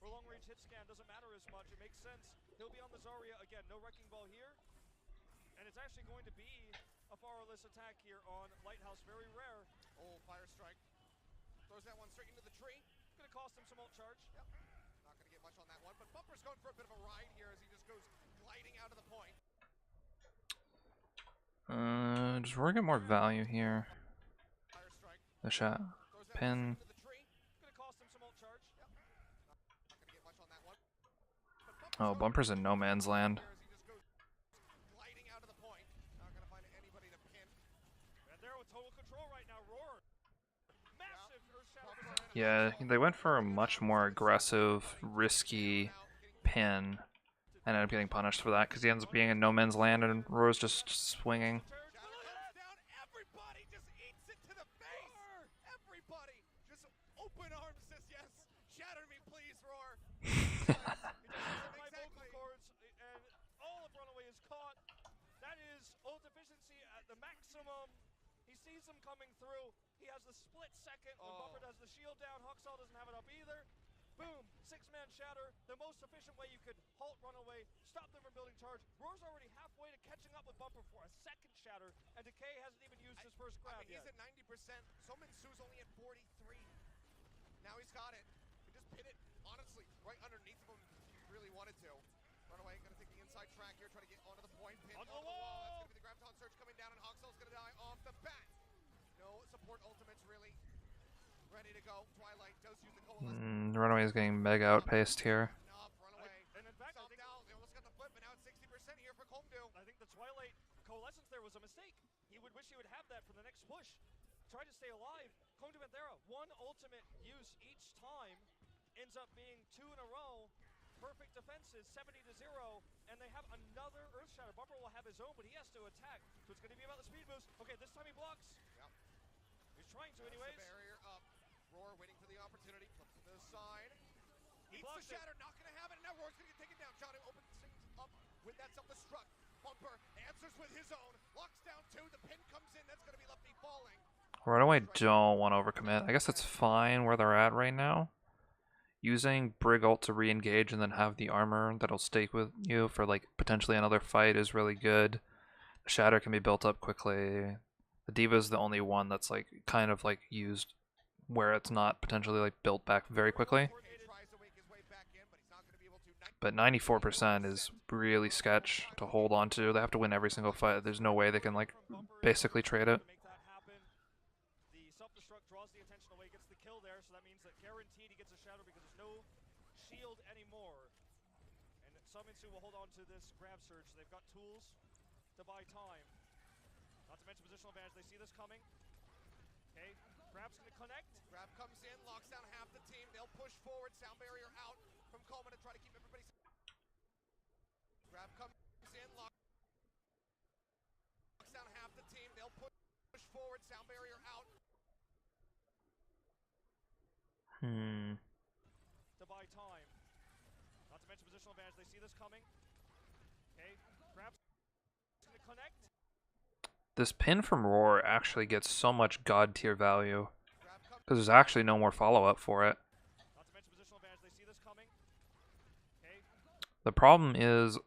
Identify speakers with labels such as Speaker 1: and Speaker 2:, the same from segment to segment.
Speaker 1: For long range hit scan doesn't matter as much. It makes sense. He'll be on the Zarya again. No wrecking ball here. And it's actually going to be a powerless attack here on Lighthouse. Very rare.
Speaker 2: Oh, fire strike. Throws that one straight into the tree.
Speaker 1: Gonna cost him some ult charge.
Speaker 2: Yep. Not gonna get much on that one, but Bumper's going for a bit of a ride here as he just goes gliding out of the point.
Speaker 3: Just we're get more value here.
Speaker 2: Fire strike.
Speaker 3: The shot.
Speaker 2: Throws that
Speaker 3: Pin.
Speaker 2: one straight into the tree.
Speaker 1: Gonna cost him some ult charge.
Speaker 2: Yep. Not gonna get much on that one.
Speaker 3: Oh, Bumper's in no man's land.
Speaker 2: As he just goes gliding out of the point. Not gonna find anybody to pin.
Speaker 1: And they're with total control right now. Roar. Massive earth shadow.
Speaker 3: Yeah, they went for a much more aggressive, risky pin. And ended up getting punished for that because he ends up being in no man's land and Roar's just swinging.
Speaker 2: Shatter comes down. Everybody just eats it to the face. Everybody just open arms says yes. Shatter me, please, Roar.
Speaker 1: My vocal cords and all of Runaway is caught. That is ult efficiency at the maximum. He sees them coming through. He has the split second when Bumper does the shield down. Huxall doesn't have it up either. Boom, 6-man shatter. The most efficient way you could halt Runaway, stop them from building charge. Roar's already halfway to catching up with Bumper for a second shatter, and Decay hasn't even used his first grab
Speaker 2: He's
Speaker 1: yet.
Speaker 2: at 90%. Somin Su's only at 43. Now he's got it. He just pin it, honestly, right underneath of him if he really wanted to. Runaway gonna take the inside track here, try to get onto the point. Pin
Speaker 1: Onto
Speaker 2: onto
Speaker 1: the
Speaker 2: the wall.
Speaker 1: wall.
Speaker 2: That's gonna be the Graviton Surge coming down, and Huxall's gonna die off the bat. No support ultimates really ready to go. Twilight does use the coalescence.
Speaker 3: Runaway is getting mega outpaced here.
Speaker 2: Enough, Runaway.
Speaker 1: And in fact, I think,
Speaker 2: Down. They almost got the flip, but now it's 60% here for Kongdoo.
Speaker 1: I think the Twilight Coalescence there was a mistake. He would wish he would have that for the next push. Try to stay alive. Kongdoo Panthera, one ultimate use each time, ends up being 2 in a row. Perfect defenses, 70-0, and they have another Earth Shatter. Bumper will have his own, but he has to attack, so it's going to be about the speed boost. Okay, this time he blocks.
Speaker 2: Yep.
Speaker 1: He's trying to
Speaker 2: That's
Speaker 1: anyways.
Speaker 2: the barrier up. Roar waiting for the opportunity. Flips to the side.
Speaker 1: He
Speaker 2: Eats the
Speaker 1: blocked it.
Speaker 2: shatter. Not going to have it. And now Roar's going to get taken down. Johnny opens things up with that self-destruct. Bumper answers with his own. Locks down 2. The pin comes in. That's going to be Lefty falling.
Speaker 3: Runaway don't want to overcommit. I guess it's fine where they're at right now. Using Brig ult to re-engage and then have the armor that'll stake with you for like potentially another fight is really good. The shatter can be built up quickly. The D.Va is the only one that's like kind of like used where it's not potentially like built back very quickly.
Speaker 2: Tries to wake his way back in, but he's not going to be able to.
Speaker 3: But 94% is really sketch to hold on to. They have to win every single fight. There's no way they can like basically trade it.
Speaker 1: To make that happen, the self-destruct draws the attention away, gets the kill there, so that means that guaranteed he gets a shadow because there's no shield anymore. And Suminsu will hold on to this grab surge, so they've got tools to buy time. Not to mention positional advantage, they see this coming. Okay, grab's gonna connect.
Speaker 2: Grab comes in, locks down half the team. They'll push forward. Sound barrier out from Coleman to try to keep everybody. Grab comes in, locks down half the team. They'll push forward. Sound barrier out.
Speaker 1: To buy time. Not to mention positional advantage, they see this coming. Okay, grab's gonna connect.
Speaker 3: This pin from Roar actually gets so much god tier value
Speaker 2: Grab comes
Speaker 3: because there's actually no more follow up for it.
Speaker 1: Not to mention positional advantage, they see this coming. Okay,
Speaker 3: The problem is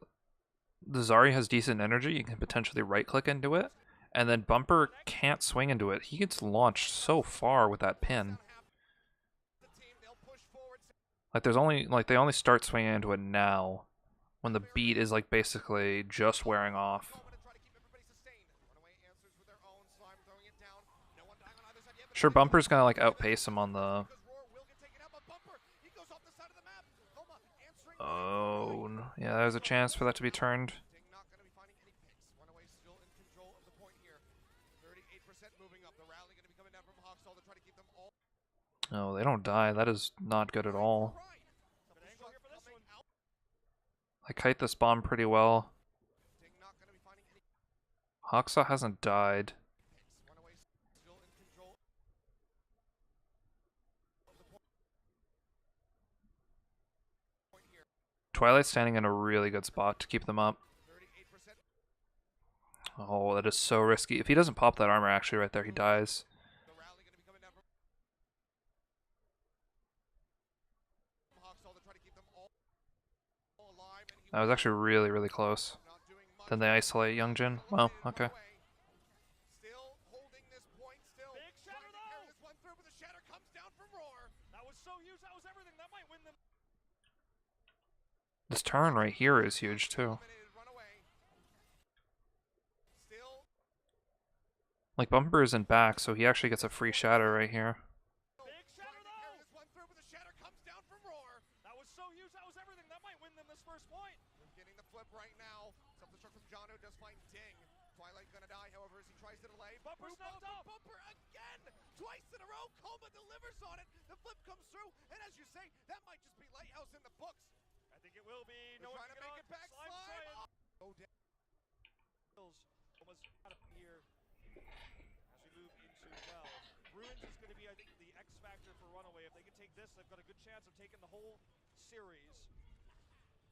Speaker 3: the Zarya has decent energy. You can potentially right click into it, and then Bumper can't swing into it. He gets launched so far with that pin.
Speaker 2: half the team. They'll push forward.
Speaker 3: Like there's only like they only start swinging into it now when the beat is like basically just wearing off.
Speaker 2: Coleman to try to keep everybody sustained. Runaway answers with their own. Slime throwing it down. No one dying on either side yet. but
Speaker 3: Sure, Bumper's gonna like outpace him on the.
Speaker 2: because Roar will get taken out, but Bumper, he goes off the side of the map. Coma answering.
Speaker 3: Oh, yeah, there's a chance for that to be turned.
Speaker 2: Ding not going to be finding any picks. Runaway still in control of the point here. 38% moving up. The rally going to be coming down from Huxall to try to keep them all.
Speaker 3: No, they don't die. That is not good at all.
Speaker 2: Right.
Speaker 1: good angle here for this one.
Speaker 2: Out.
Speaker 3: I kite this bomb pretty well.
Speaker 2: Ding not going to be finding any
Speaker 3: Hoxa hasn't died.
Speaker 2: picks. Runaway still in control of the point here.
Speaker 3: Twilight's standing in a really good spot to keep them up.
Speaker 2: 38%.
Speaker 3: Oh, that is so risky. If he doesn't pop that armor actually right there, he dies.
Speaker 2: The rally going to be coming down from Huxall to try to keep
Speaker 3: That was actually really, really close.
Speaker 2: Not doing much.
Speaker 3: Then they isolate Youngjin. Well, okay.
Speaker 2: Still holding this point, still
Speaker 1: Big
Speaker 2: trying
Speaker 1: shatter
Speaker 2: to carry
Speaker 1: though.
Speaker 2: this one through, but the shatter comes down from Roar.
Speaker 1: That was so huge. That was everything. That might win them.
Speaker 3: This turn right here is huge too.
Speaker 2: Eliminated Runaway. Still
Speaker 3: Like Bumper isn't back, so he actually gets a free shatter right here.
Speaker 1: Big
Speaker 2: trying
Speaker 1: shatter
Speaker 2: to carry
Speaker 1: though.
Speaker 2: this one through, but the shatter comes down from Roar.
Speaker 1: That was so huge. That was everything. That might win them this first point.
Speaker 2: Getting the flip right now. Something struck from Janu, does find Ding. Twilight gonna die, however, as he tries to delay.
Speaker 1: Bumper's
Speaker 2: Boop,
Speaker 1: knocked
Speaker 2: bumper,
Speaker 1: out.
Speaker 2: Bumper again! Twice in a row, Coma delivers on it. The flip comes through, and as you say, that might just be Lighthouse in the books.
Speaker 1: I think it will be.
Speaker 2: They're
Speaker 1: No one
Speaker 2: trying to
Speaker 1: can
Speaker 2: make
Speaker 1: get
Speaker 2: it back,
Speaker 1: on. Slime's
Speaker 2: Slime.
Speaker 1: trying.
Speaker 2: Go down.
Speaker 1: Almost out of here as we move into, well, Ruins is going to be, I think, the X factor for Runaway. If they can take this, they've got a good chance of taking the whole series.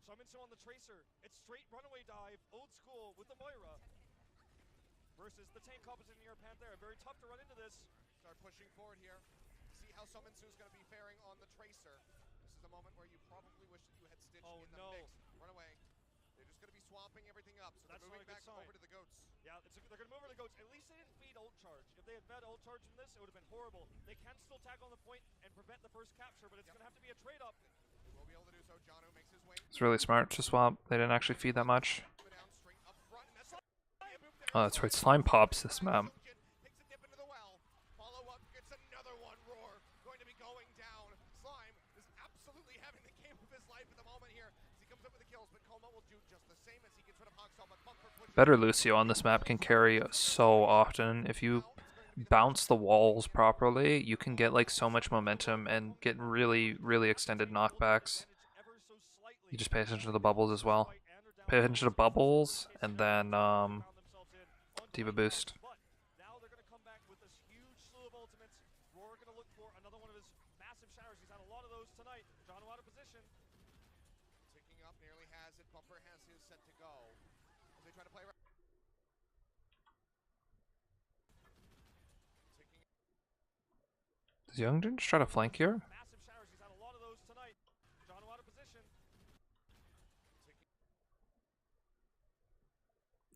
Speaker 1: Summons on the Tracer. It's straight Runaway dive, old school with the Moira versus the tank composition here, Panthera. Very tough to run into this.
Speaker 2: Start pushing forward here. See how Summon Su's going to be faring on the Tracer. This is the moment where you probably wish that you had Stitch
Speaker 1: Oh,
Speaker 2: in the
Speaker 1: no.
Speaker 2: mix. Runaway. They're just going to be swapping everything up, so they're
Speaker 1: That's
Speaker 2: moving
Speaker 1: not a good
Speaker 2: back
Speaker 1: sign.
Speaker 2: over to the Goats.
Speaker 1: Yeah, they're going to move over the Goats. At least they didn't feed ult charge. If they had fed ult charge from this, it would have been horrible. They can still tag on the point and prevent the first capture, but it's going to have to be a trade-up.
Speaker 2: They will be able to do so. Janu makes his way
Speaker 3: It's really smart to swap. They didn't actually feed that much.
Speaker 2: down straight up front, and that's
Speaker 3: Oh, that's right. Slime pops this map.
Speaker 2: takes a dip into the well. Follow up, gets another one. Roar going to be going down. Slime is absolutely having the game of his life at the moment here as he comes up with the kills, but Coma will do just the same as he gets rid of Hawksaw, but Bumper pushes.
Speaker 3: Better Lucio on this map can carry so often. If you bounce the walls properly, you can get like so much momentum and get really, really extended knockbacks. You just pay attention to the bubbles as well. Pay attention to bubbles and then Diva boost.
Speaker 1: But now they're going to come back with this huge slew of ultimates. Roar going to look for another one of his massive shatters. He's had a lot of those tonight. Janu out of position.
Speaker 2: Ticking up, nearly has it. Bumper has his set to go. As they try to play around. Ticking
Speaker 3: Does Youngjin just try to flank here?
Speaker 1: Massive shatters. He's had a lot of those tonight. Janu out of position.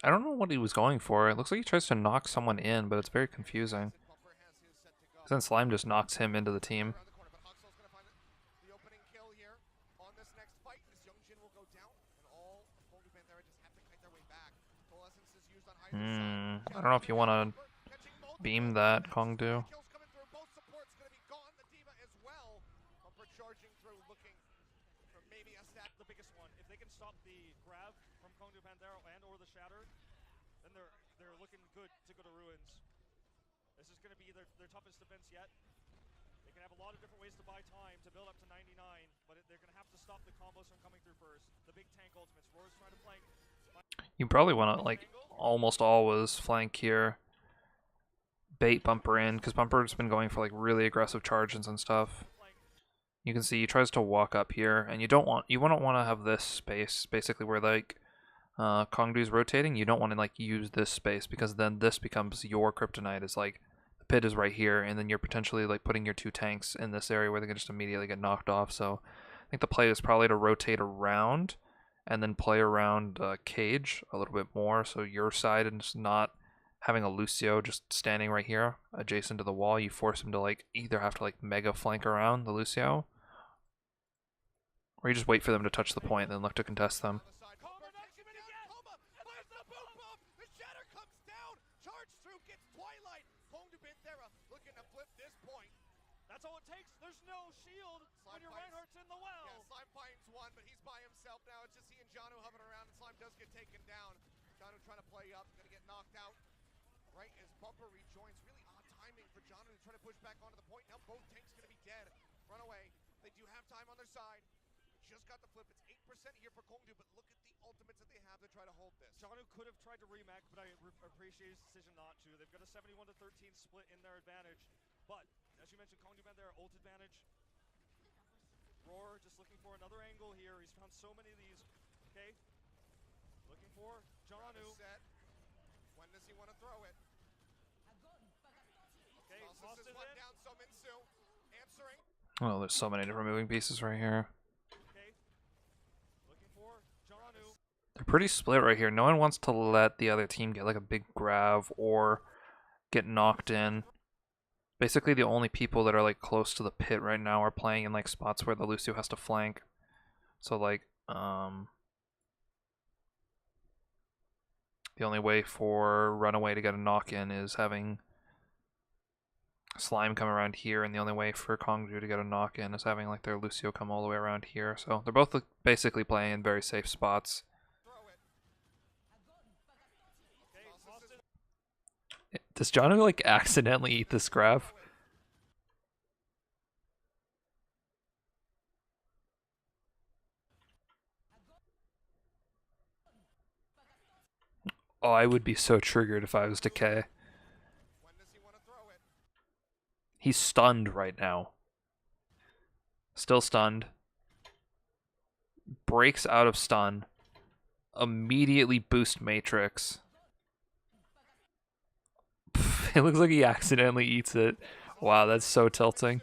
Speaker 3: I don't know what he was going for. It looks like he tries to knock someone in, but it's very confusing.
Speaker 2: Bumper has his set to go.
Speaker 3: Then Slime just knocks him into the team.
Speaker 2: Around the corner, but Hawksaw's gonna find the opening kill here on this next fight. This Youngjin will go down, and all of Kongdoo Panthera just have to kite their way back. Coalescence is used on either side.
Speaker 3: I don't know if you want to beam that, Kongdoo.
Speaker 2: Kills coming through, both supports gonna be gone. The Diva as well. Bumper charging through, looking for maybe a stab.
Speaker 1: The biggest one. If they can stop the grab from Kongdoo Panthera and or the shatter, then they're looking good to go to Ruins. This is going to be their toughest defense yet. They can have a lot of different ways to buy time to build up to 99, but they're going to have to stop the combos from coming through first. The big tank ultimates. Roar's trying to flank.
Speaker 3: You probably want to like almost always flank here. Bait Bumper in, because Bumper's been going for like really aggressive charges and stuff. You can see he tries to walk up here, and you don't want to have this space basically where like Kongdoo's rotating. You don't want to like use this space because then this becomes your kryptonite. It's like the pit is right here, and then you're potentially like putting your two tanks in this area where they can just immediately get knocked off. So I think the play is probably to rotate around and then play around Cage a little bit more, so your side and just not having a Lucio just standing right here adjacent to the wall. You force him to like either have to like mega flank around the Lucio, or you just wait for them to touch the point and then look to contest them.
Speaker 2: The shatter comes down. Charge through, gets Twilight. Kongdoo Panthera looking to flip this point.
Speaker 1: That's all it takes. There's no shield when your Reinhardt's in the well.
Speaker 2: Yeah, Slime finds one, but he's by himself now. It's just he and Janu hovering around, and Slime does get taken down. Janu trying to play up, gonna get knocked out. Right as Bumper rejoins. Really odd timing for Janu to try to push back onto the point. Now both tanks gonna be dead. Runaway. They do have time on their side. Just got the flip. It's 8% here for Kongdoo, but look at the ultimates that they have to try to hold this.
Speaker 1: Janu could have tried to remake, but I appreciate his decision not to. They've got a 71-13 split in their advantage. But, as you mentioned, Kongdoo Panthera ult advantage. Roar just looking for another angle here. He's found so many of these. Okay. Looking for Janu.
Speaker 2: Set. When does he want to throw it?
Speaker 1: Okay,
Speaker 2: Tosses this one
Speaker 1: in.
Speaker 2: down. Summon Su answering.
Speaker 3: Oh, there's so many different moving pieces right here.
Speaker 1: Okay. Looking for Janu.
Speaker 3: They're pretty split right here. No one wants to let the other team get like a big grab or get knocked in. Basically, the only people that are like close to the pit right now are playing in like spots where the Lucio has to flank. So like, the only way for Runaway to get a knock in is having Slime come around here, and the only way for Kongdoo to get a knock in is having like their Lucio come all the way around here. So they're both basically playing in very safe spots. Does Jono like accidentally eat this grab? Oh, I would be so triggered if I was Decay. He's stunned right now. Still stunned. Breaks out of stun. Immediately boost Matrix. It looks like he accidentally eats it. Wow, that's so tilting.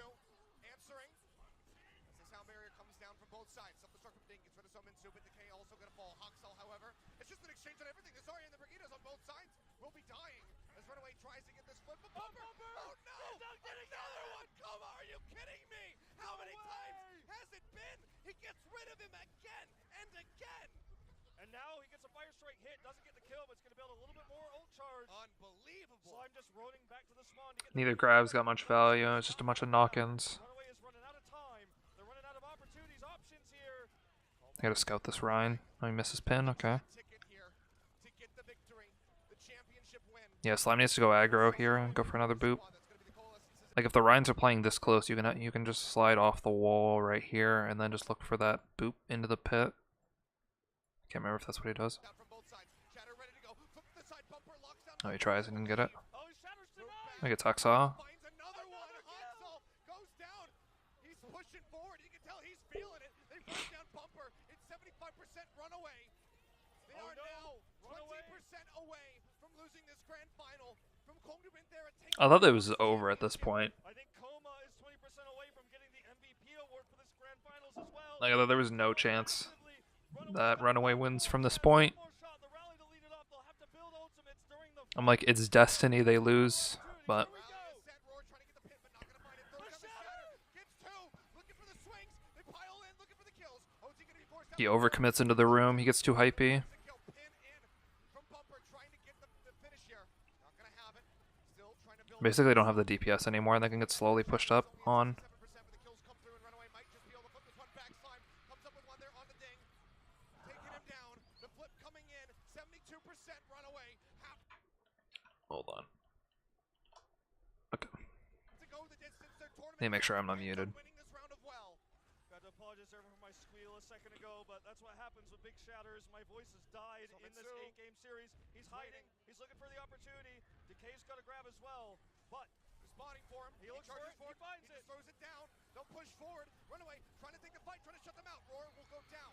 Speaker 2: He gets rid of him again and again.
Speaker 1: And now he gets a fire strike hit, doesn't get the kill, but it's going to build a little bit more ult charge.
Speaker 2: Unbelievable.
Speaker 1: Slime just running back to the spawn to get
Speaker 3: Neither grab's got much value, it's just a bunch of knock-ins.
Speaker 1: Runaway is running out of time. They're running out of opportunities, options here.
Speaker 3: I gotta scout this Rhine. Oh, he misses pin, okay. Yeah, Slime needs to go aggro here and go for another boot. Like if the Rhines are playing this close, you can just slide off the wall right here and then just look for that boop into the pit. Can't remember if that's what he does. Oh, he tries and didn't get it. I get Taxa. I thought it was over at this point.
Speaker 1: I think Coma is 20% away from getting the MVP award for this grand finals as well.
Speaker 3: Like, I thought there was no chance that Runaway wins from this point. I'm like, it's destiny they lose, but he overcommits into the room. He gets too hypey. Basically, don't have the DPS anymore, and they can get slowly pushed up on. Hold on. Okay. Let me make sure I'm not muted.
Speaker 1: Got to apologize for my squeal a second ago, but that's what happens with big shatters. My voice has died in this 8-game series. He's hiding. He's looking for the opportunity. Decay's got to grab as well, but
Speaker 2: spotting for him.
Speaker 1: He looks for it. He finds it.
Speaker 2: Throws it down. They'll push forward. Runaway trying to take the fight, trying to shut them out. Roar will go down.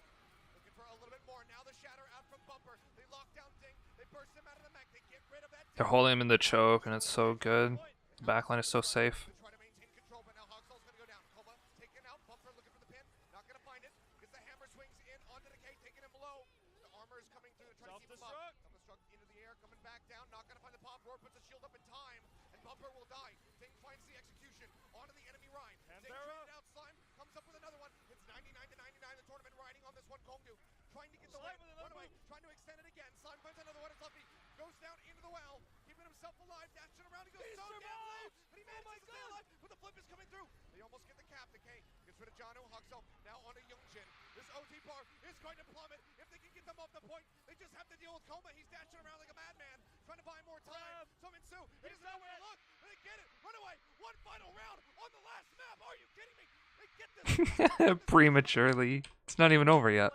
Speaker 2: Looking for a little bit more. Now the shatter out from Bumper. They lock down Ding. They burst him out of the mech. They get rid of that.
Speaker 3: They're holding him in the choke, and it's so good. The backline is so safe.
Speaker 2: Try to maintain control, but now Hogstall's gonna go down. Coma taken out. Bumper looking for the pin. Not gonna find it. Gets the hammer swings in onto Decay, taking him low. The armor is coming through to try to keep him up. Self-destruct into the air, coming back down. Not gonna find the pop. Roar puts a shield up in time, and Bumper will die. Ding finds the execution onto the enemy Rhine.
Speaker 1: Panthera
Speaker 2: Out. Slime comes up with another one. It's 99-99. The tournament riding on this one. Kongdoo trying to get the win. Runaway trying to extend it again. Slime finds another one. It's Luffy. Goes down into the well, keeping himself alive, dashing around. He goes so damn low, but he manages to stay alive. But the flip is coming through. They almost get the cap. Decay gets rid of Jono. Hogso now onto Youngjin. This OT bar is going to plummet. If they can get them off the point, they just have to deal with Coma. He's dashing around like a madman, trying to buy more time. So Minsu, he doesn't know where to look. They get it. Runaway. One final round on the last map. Are you kidding me? They get this.
Speaker 3: Prematurely. It's not even over yet.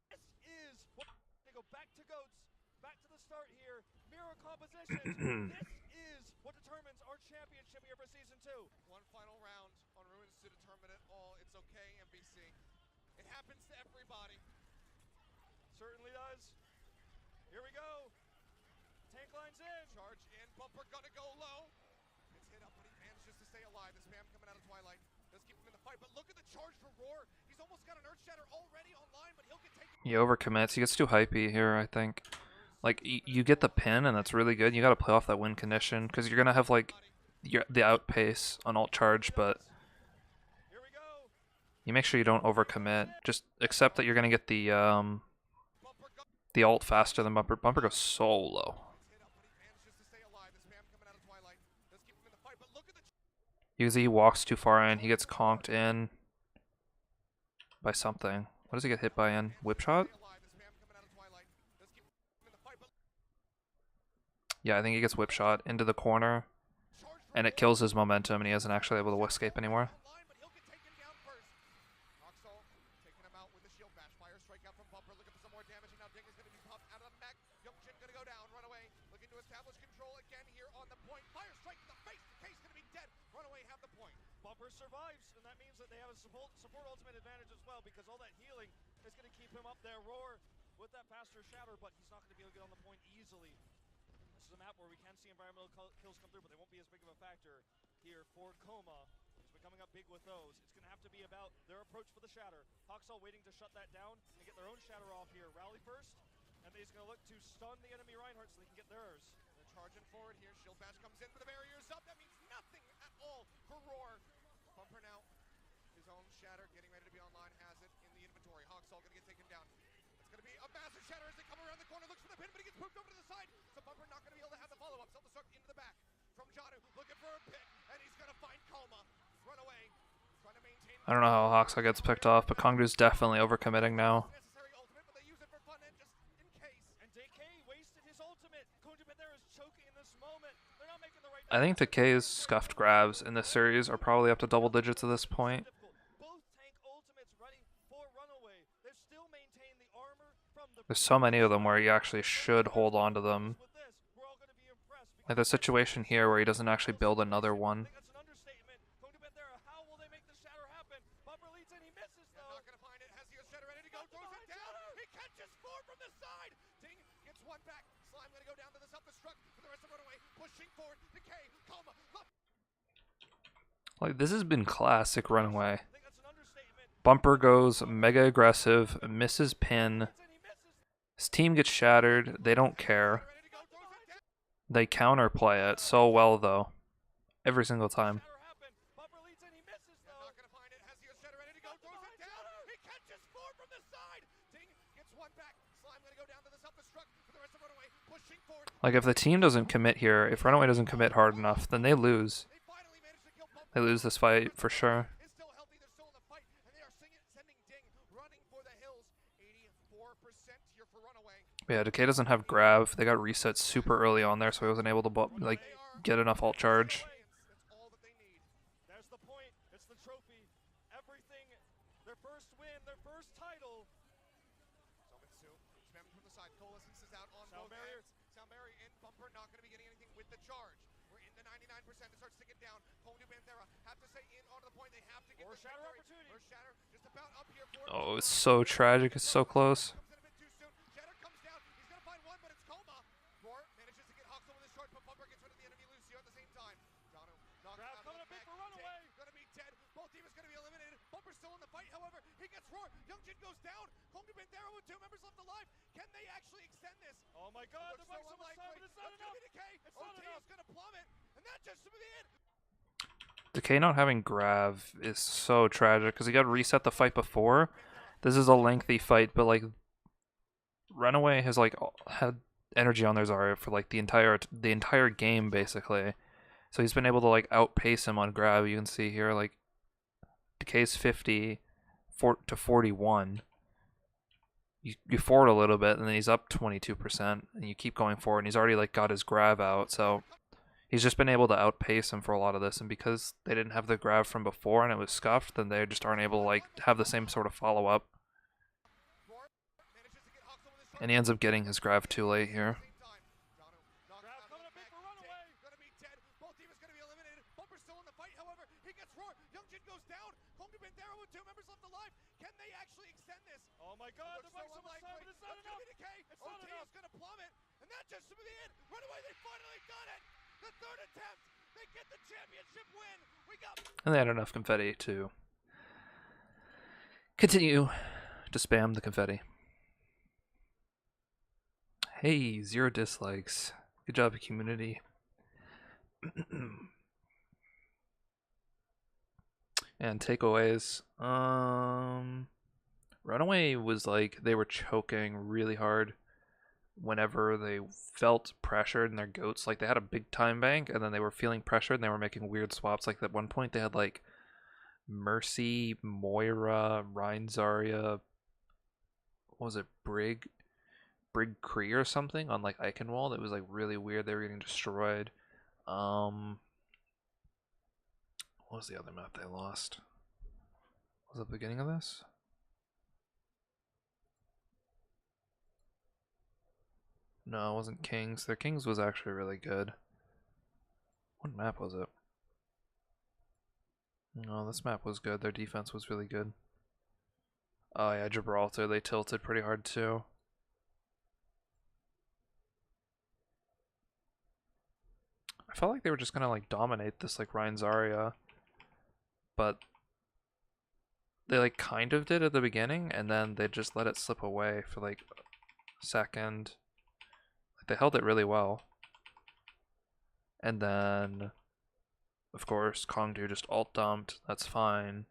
Speaker 1: This is what determines our championship here for Season 2.
Speaker 2: One final round on Ruins to determine it all. It's okay, MVC. It happens to everybody.
Speaker 1: Certainly does. Here we go. Tank line's in.
Speaker 2: Charge in. Bumper gonna go low. It's hit up, but he manages to stay alive. The spam coming out of Twilight does keep him in the fight. But look at the charge for Roar. He's almost got an Earth Shatter already online, but he'll get taken
Speaker 3: He overcommits. He gets too hypey here, I think. Like, you get the pin, and that's really good. You gotta play off that win condition, because you're gonna have, like, the outpace on alt charge, but you make sure you don't overcommit. Just accept that you're gonna get the ult faster than Bumper. Bumper goes so low. Usually he walks too far in. He gets conked in by something. What does he get hit by in? Whip shot? Yeah, I think he gets whip shot into the corner, and it kills his momentum, and he isn't actually able to escape anymore.
Speaker 1: Bumper survives, and that means that they have a support ultimate advantage as well, because all that healing is going to keep him up there. Roar with that faster shatter, but he's not going to be able to get on the point easily. This is a map where we can see environmental kills come through, but they won't be as big of a factor here for Koma. He's been coming up big with those. It's going to have to be about their approach for the shatter. Hawksall waiting to shut that down and get their own shatter off here. Rally first, and he's going to look to stun the enemy Reinhardt so they can get theirs.
Speaker 2: They're charging forward here. Shield Bash comes in, but the barrier's up. That means nothing at all for Roar. Bumper now, his own shatter getting ready to be online, has it in the inventory. Hawksall gonna get taken down. It's gonna be a massive shatter as they come around the corner, looks for the pin, but he gets moved over to the side. So Bumper not gonna be able to have the follow-up. Self-destruct into the back from Janu, looking for a pick, and he's gonna find Koma. Runaway, trying to maintain.
Speaker 3: I don't know how Hawksall gets picked off, but Kongdoo's definitely overcommitting now.
Speaker 2: Necessary ultimate, but they use it for fun and just in case.
Speaker 1: And DK wasted his ultimate. Kongdoo Panthera is choking in this moment. They're not making the right.
Speaker 3: I think DK's scuffed grabs in this series are probably up to double digits at this point.
Speaker 1: Both tank ultimates running for Runaway. They still maintain the armor from the.
Speaker 3: There's so many of them where you actually should hold on to them. Like the situation here where he doesn't actually build another one.
Speaker 1: That's an understatement. Kongdoo Panthera, how will they make the shatter happen? Bumper leads in, he misses though.
Speaker 2: Not gonna find it. Has the shatter ready to go? Throws it down. He catches four from the side. Ding gets one back. Slime gonna go down to the self-destruct for the rest of Runaway. Pushing forward. Decay. Koma.
Speaker 3: Like, this has been classic Runaway. Bumper goes mega aggressive, misses pin. His team gets shattered. They don't care. They counterplay it so well, though. Every single time. Like, if the team doesn't commit here, if Runaway doesn't commit hard enough, then they lose. They lose this fight for sure. But yeah, Decay doesn't have grab. They got reset super early on there, so he wasn't able to like get enough ult charge.
Speaker 1: There's the point. It's the trophy. Everything. Their first win. Their first title.
Speaker 2: Spamming from the side. Coalescence is out on both ends. Sound barrier in. Bumper not going to be getting anything with the charge. We're in the 99%. It starts ticking down. Kongdoo Panthera have to stay in onto the point. They have to get the
Speaker 1: shatter opportunity.
Speaker 2: Or shatter just about up here for.
Speaker 3: Oh, it's so tragic. It's so close.
Speaker 2: Shatter comes down. He's going to find one, but it's Koma. Roar manages to get Hawksall with his short, but Bumper gets rid of the enemy Lucio at the same time. Janu knocked out.
Speaker 1: Coming up big for Runaway.
Speaker 2: Going to be dead. Both teams going to be eliminated. Bumper still in the fight. However, he gets Roar. Youngjin goes down. Kongdoo Panthera with 2 members left alive. Can they actually extend this?
Speaker 1: Oh my God! They're so time, but it's not enough.
Speaker 2: It's not enough. Going to plummet, and that just should be the end.
Speaker 3: Decay not having grav is so tragic because he got reset the fight before. This is a lengthy fight, but like Runaway has like had energy on their Zarya for like the entire game basically. So he's been able to like outpace him on grab. You can see here like Decay's 50 to 41. You forward a little bit and then he's up 22% and you keep going forward and he's already like got his grab out. So he's just been able to outpace him for a lot of this, and because they didn't have the grab from before and it was scuffed, then they just aren't able to like have the same sort of follow-up. And he ends up getting his grab too late here.
Speaker 1: Oh my God, they're so much time, but it's not enough. It's not enough.
Speaker 2: It's going to plummet, and that just should be the end. Runaway, they finally got it. The third attempt, they get the championship win.
Speaker 3: And they had enough confetti to continue to spam the confetti. Hey, 0 dislikes. Good job, community. And takeaways. Runaway was like they were choking really hard whenever they felt pressured in their goats. Like they had a big time bank and then they were feeling pressured and they were making weird swaps. Like at one point they had like Mercy, Moira, Rein Zarya, what was it, Brig Kree or something on like Eichenwald. It was like really weird. They were getting destroyed. What was the other map they lost? Was it the beginning of this? No, it wasn't Kings. Their Kings was actually really good. What map was it? No, this map was good. Their defense was really good. Oh yeah, Gibraltar, they tilted pretty hard too. I felt like they were just gonna like dominate this like Rein Zarya, but they like kind of did at the beginning, and then they just let it slip away for like a second. Like, they held it really well, and then of course Kongdoo just alt dumped. That's fine.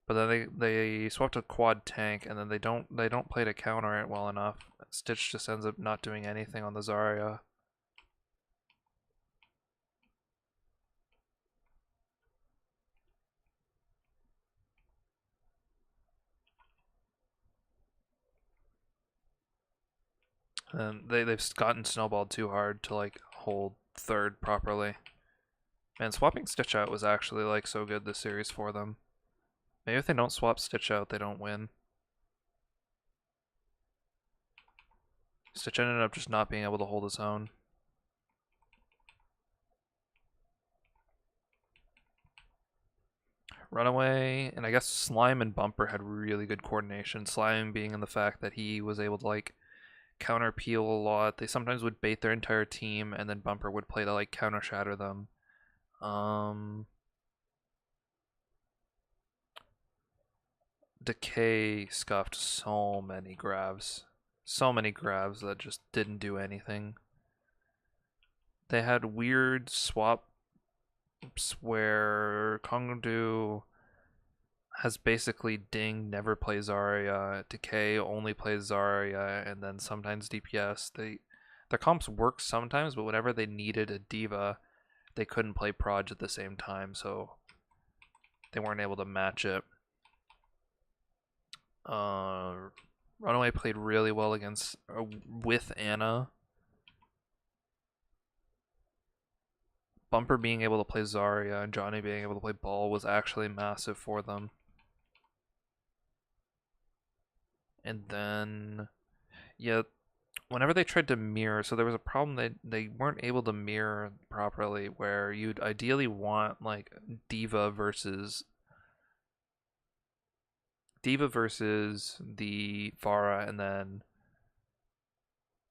Speaker 3: But then they swapped a quad tank, and then they don't play to counter it well enough. Stitch just ends up not doing anything on the Zarya. And they've gotten snowballed too hard to like hold third properly. Man, swapping Stitch out was actually like so good this series for them. Maybe if they don't swap Stitch out, they don't win. Stitch ended up just not being able to hold his own. Runaway, and I guess Slime and Bumper had really good coordination. Slime being in the fact that he was able to like counter peel a lot. They sometimes would bait their entire team, and then Bumper would play to like counter shatter them. Decay scuffed so many grabs. So many grabs that just didn't do anything. They had weird swaps where Kongdoo has basically Ding never plays Zarya, Decay only plays Zarya, and then sometimes DPS. Their comps work sometimes, but whenever they needed a diva, they couldn't play Proj at the same time, so they weren't able to match it. Runaway played really well against with Ana. Bumper being able to play Zarya and Johnny being able to play Ball was actually massive for them. And then, yeah, whenever they tried to mirror, so there was a problem they weren't able to mirror properly, where you'd ideally want like Diva versus the Pharah, and then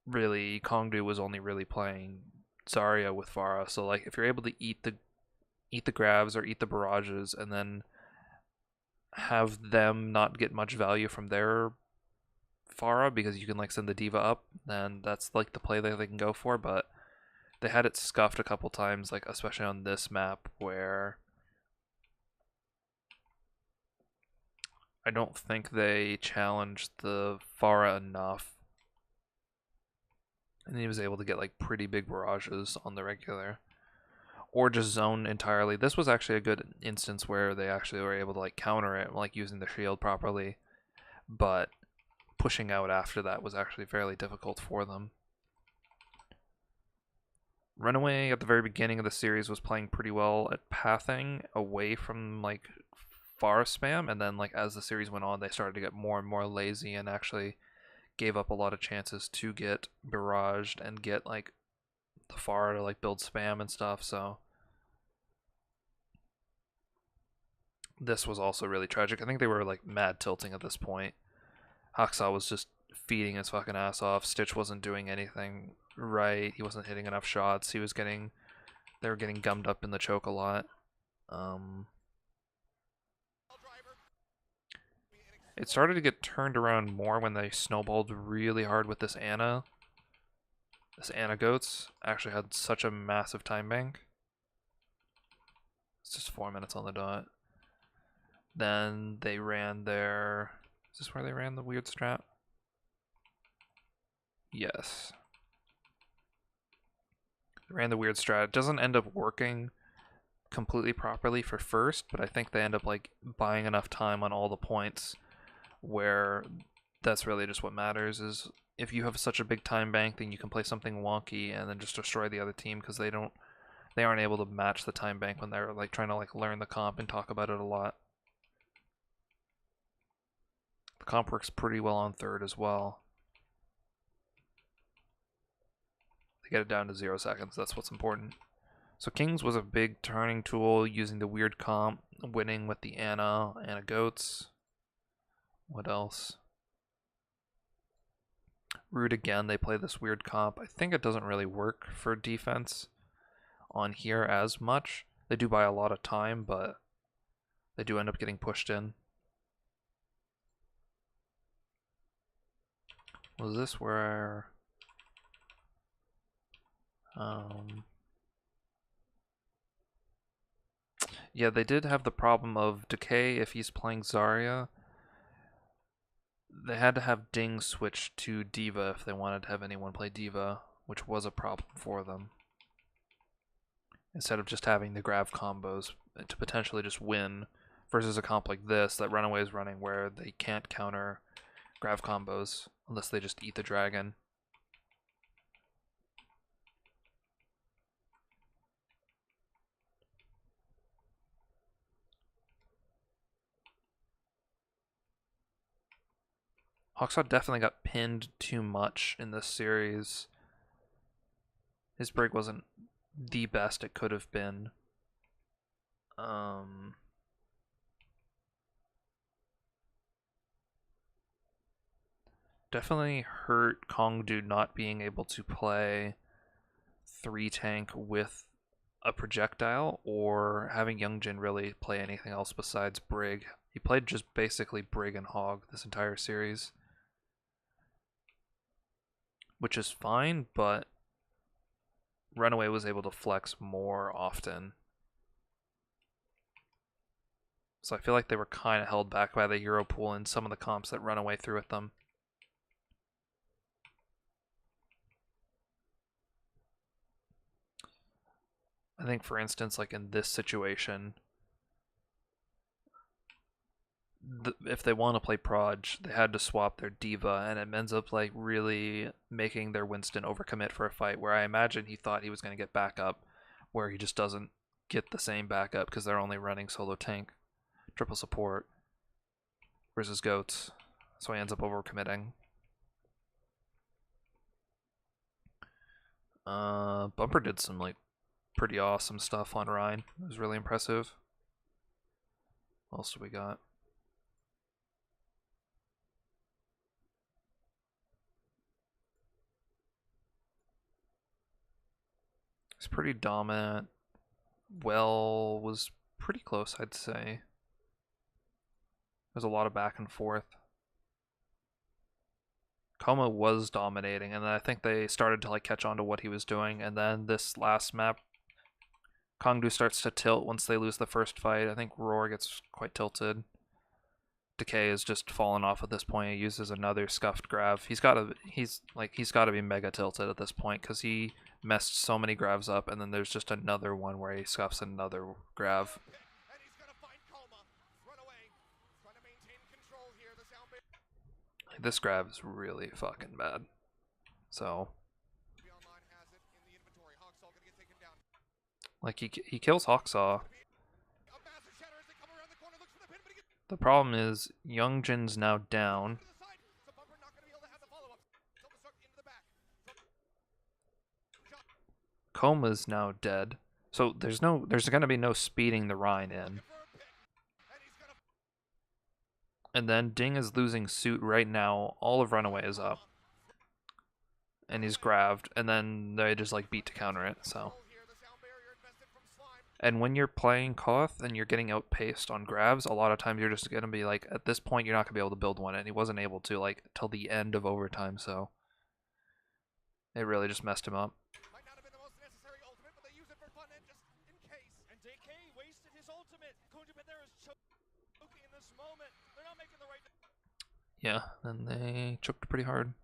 Speaker 3: really Kongdoo was only really playing Zarya with Pharah. So like if you're able to eat the grabs or eat the barrages and then have them not get much value from their Pharah because you can like send the diva up, then that's like the play that they can go for. But they had it scuffed a couple times, like especially on this map where I don't think they challenged the Pharah enough. And he was able to get like pretty big barrages on the regular. Or just zone entirely. This was actually a good instance where they actually were able to like counter it, like using the shield properly. But pushing out after that was actually fairly difficult for them. Runaway at the very beginning of the series was playing pretty well at pathing away from like far spam, and then like as the series went on they started to get more and more lazy and actually gave up a lot of chances to get barraged and get like the far to like build spam and stuff. So this was also really tragic. I think they were like mad tilting at this point. Hacksaw was just feeding his fucking ass off. Stitch wasn't doing anything right. He wasn't hitting enough shots. They were getting gummed up in the choke a lot. It started to get turned around more when they snowballed really hard with this Ana. This Anna Goats actually had such a massive time bank. It's just 4 minutes on the dot. Then they ran their... Is this where they ran the weird strat? Yes. They ran the weird strat. It doesn't end up working completely properly for first, but I think they end up like buying enough time on all the points where that's really just what matters. Is if you have such a big time bank, then you can play something wonky and then just destroy the other team because they aren't able to match the time bank when they're like trying to like learn the comp and talk about it a lot. The comp works pretty well on third as well. They get it down to 0 seconds. That's what's important. So Kings was a big turning tool, using the weird comp, winning with the Anna Goats. What else? Root again, they play this weird comp. I think it doesn't really work for defense on here as much. They do buy a lot of time, but they do end up getting pushed in. Was this where... Yeah, they did have the problem of Decay if he's playing Zarya. They had to have Ding switch to Diva if they wanted to have anyone play Diva, which was a problem for them. Instead of just having the grab combos to potentially just win, versus a comp like this that Runaway is running where they can't counter grab combos unless they just eat the dragon. Hawksaw definitely got pinned too much in this series. His break wasn't the best it could have been. Definitely hurt Kongdoo not being able to play 3 tank with a projectile or having Youngjin really play anything else besides Brig. He played just basically Brig and Hog this entire series, which is fine, but Runaway was able to flex more often. So I feel like they were kind of held back by the hero pool in some of the comps that Runaway threw at them. I think, for instance, like in this situation, if they want to play Proj, they had to swap their Diva, and it ends up like really making their Winston overcommit for a fight where I imagine he thought he was going to get backup, where he just doesn't get the same backup because they're only running solo tank, triple support versus Goats, so he ends up overcommitting. Bumper did some like pretty awesome stuff on Rhine. It was really impressive. What else do we got? He's pretty dominant. Well, was pretty close, I'd say. There's a lot of back and forth. Koma was dominating, and then I think they started to like catch on to what he was doing, and then this last map, Kongdoo starts to tilt once they lose the first fight. I think Roar gets quite tilted. Decay is just fallen off at this point. He uses another scuffed grav. He's got to be mega tilted at this point because he messed so many gravs up, and then there's just another one where he scuffs another grav. This grav is really fucking bad. So, like he kills Hawksaw. The problem is Youngjin's now down. Koma's now dead. So there's gonna be no speeding the Rhine in. And then Ding is losing suit right now. All of Runaway is up. And he's grabbed, and then they just like beat to counter it, so. And when you're playing Koth and you're getting outpaced on grabs, a lot of times you're just gonna be like, at this point you're not gonna be able to build one, and he wasn't able to like till the end of overtime, so It really just messed him up.
Speaker 2: Might not have been the most necessary ultimate, but they use it for fun and just in case.
Speaker 1: And DK wasted his ultimate. Kongdoo Panthera is choking in this moment. They're not making the right.
Speaker 3: Yeah, and they choked pretty hard.